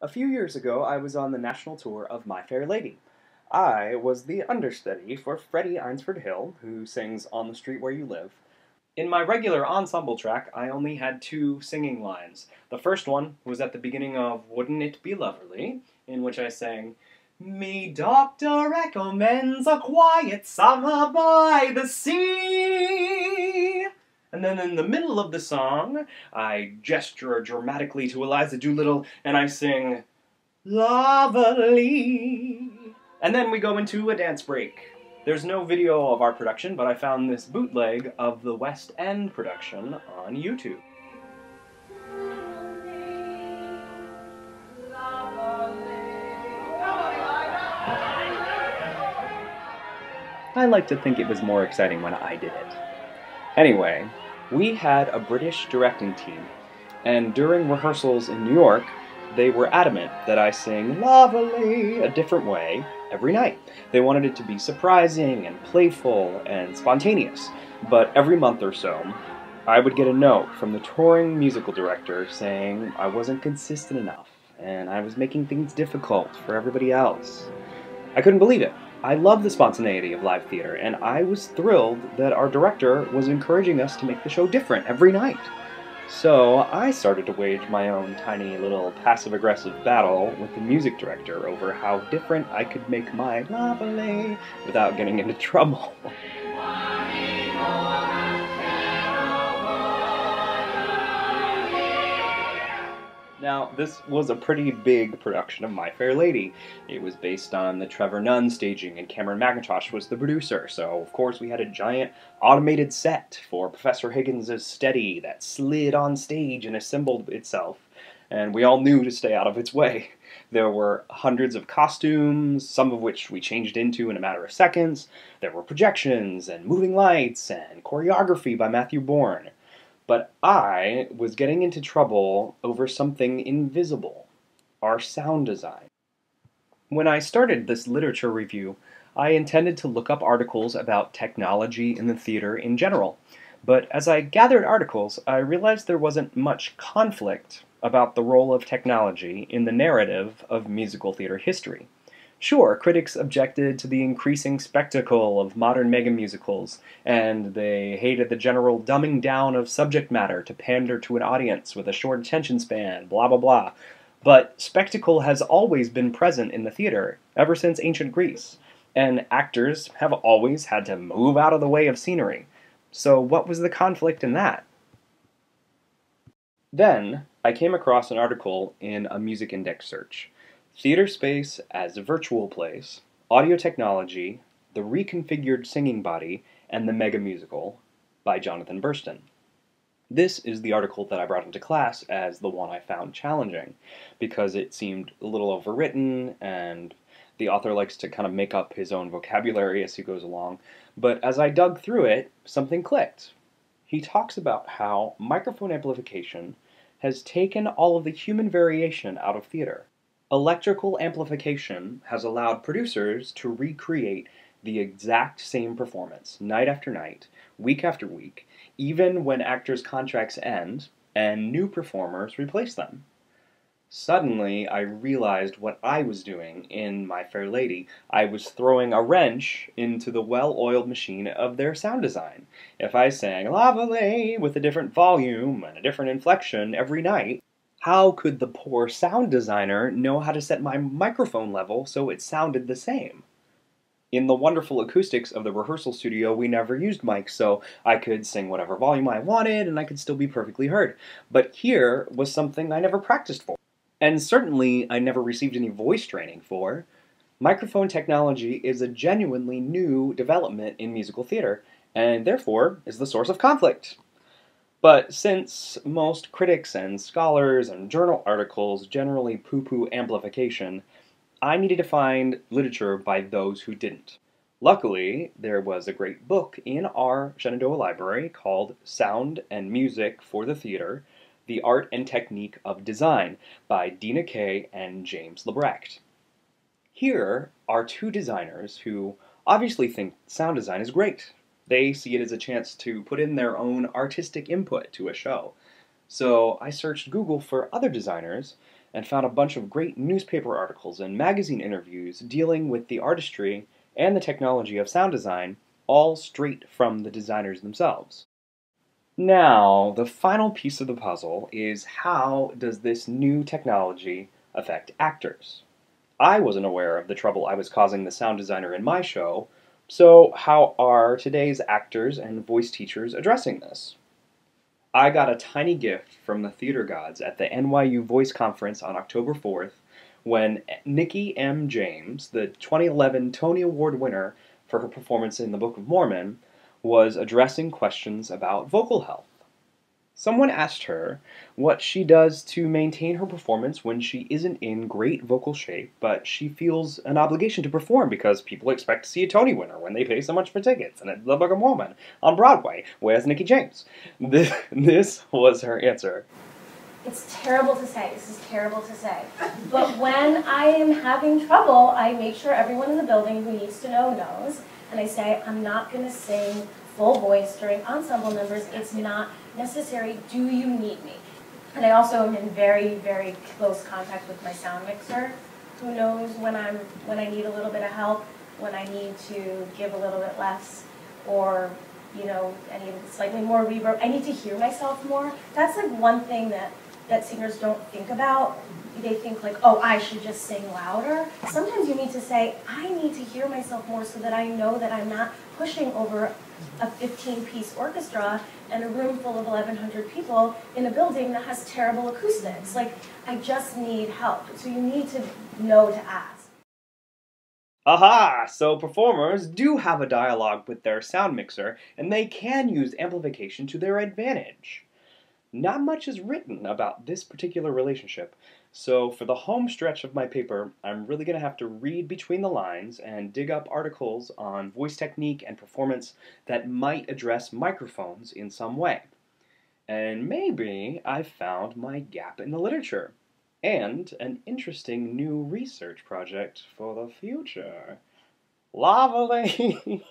A few years ago, I was on the national tour of My Fair Lady. I was the understudy for Freddie Eynsford Hill, who sings On the Street Where You Live. In my regular ensemble track, I only had two singing lines. The first one was at the beginning of Wouldn't It Be Lovely, in which I sang, "Me doctor recommends a quiet summer by the sea." And then in the middle of the song, I gesture dramatically to Eliza Doolittle and I sing, "Lovely." And then we go into a dance break. There's no video of our production, but I found this bootleg of the West End production on YouTube. I like to think it was more exciting when I did it. Anyway, we had a British directing team, and during rehearsals in New York, they were adamant that I sing "Lovely" a different way every night. They wanted it to be surprising and playful and spontaneous, but every month or so, I would get a note from the touring musical director saying I wasn't consistent enough, and I was making things difficult for everybody else. I couldn't believe it. I love the spontaneity of live theater, and I was thrilled that our director was encouraging us to make the show different every night. So I started to wage my own tiny little passive-aggressive battle with the music director over how different I could make my "Lovely" without getting into trouble. Now, this was a pretty big production of My Fair Lady. It was based on the Trevor Nunn staging, and Cameron McIntosh was the producer, so of course we had a giant automated set for Professor Higgins' steady that slid on stage and assembled itself, and we all knew to stay out of its way. There were hundreds of costumes, some of which we changed into in a matter of seconds. There were projections, and moving lights, and choreography by Matthew Bourne. But I was getting into trouble over something invisible: our sound design. When I started this literature review, I intended to look up articles about technology in the theater in general. But as I gathered articles, I realized there wasn't much conflict about the role of technology in the narrative of musical theater history. Sure, critics objected to the increasing spectacle of modern mega-musicals, and they hated the general dumbing down of subject matter to pander to an audience with a short attention span, blah blah blah. But spectacle has always been present in the theater, ever since ancient Greece, and actors have always had to move out of the way of scenery. So what was the conflict in that? Then, I came across an article in a music index search. Theater Space as a Virtual Place, Audio Technology, the Reconfigured Singing Body, and the Mega Musical by Jonathan Burston. This is the article that I brought into class as the one I found challenging, because it seemed a little overwritten, and the author likes to kind of make up his own vocabulary as he goes along. But as I dug through it, something clicked. He talks about how microphone amplification has taken all of the human variation out of theater. Electrical amplification has allowed producers to recreate the exact same performance, night after night, week after week, even when actors' contracts end and new performers replace them. Suddenly, I realized what I was doing in My Fair Lady. I was throwing a wrench into the well-oiled machine of their sound design. If I sang "Lovely" with a different volume and a different inflection every night, how could the poor sound designer know how to set my microphone level so it sounded the same? In the wonderful acoustics of the rehearsal studio, we never used mics, so I could sing whatever volume I wanted and I could still be perfectly heard. But here was something I never practiced for. And certainly I never received any voice training for. Microphone technology is a genuinely new development in musical theater, and therefore is the source of conflict. But since most critics and scholars and journal articles generally poo-poo amplification, I needed to find literature by those who didn't. Luckily, there was a great book in our Shenandoah Library called Sound and Music for the Theater: The Art and Technique of Design by Dina Kay and James Lebrecht. Here are two designers who obviously think sound design is great. They see it as a chance to put in their own artistic input to a show. So I searched Google for other designers, and found a bunch of great newspaper articles and magazine interviews dealing with the artistry and the technology of sound design, all straight from the designers themselves. Now, the final piece of the puzzle is how does this new technology affect actors? I wasn't aware of the trouble I was causing the sound designer in my show, so how are today's actors and voice teachers addressing this? I got a tiny gift from the theater gods at the NYU Voice Conference on October 4th when Nikki M. James, the 2011 Tony Award winner for her performance in the Book of Mormon, was addressing questions about vocal health. Someone asked her what she does to maintain her performance when she isn't in great vocal shape, but she feels an obligation to perform because people expect to see a Tony winner when they pay so much for tickets, and it's the Book of Mormon on Broadway. Where's Nikki James? This was her answer. It's terrible to say, this is terrible to say, but when I am having trouble, I make sure everyone in the building who needs to know knows, and I say, I'm not going to sing full voice during ensemble numbers, it's not necessary, do you need me? And I also am in very, very close contact with my sound mixer, who knows when I need a little bit of help, when I need to give a little bit less, or I need slightly more reverb. I need to hear myself more. That's like one thing that singers don't think about. They think like, oh, I should just sing louder. Sometimes you need to say, I need to hear myself more so that I know that I'm not pushing over a 15-piece orchestra and a room full of 1,100 people in a building that has terrible acoustics. Like, I just need help. So you need to know to ask. Aha! So performers do have a dialogue with their sound mixer, and they can use amplification to their advantage. Not much is written about this particular relationship, so for the home stretch of my paper, I'm really going to have to read between the lines and dig up articles on voice technique and performance that might address microphones in some way. And maybe I've found my gap in the literature, and an interesting new research project for the future. Lovely!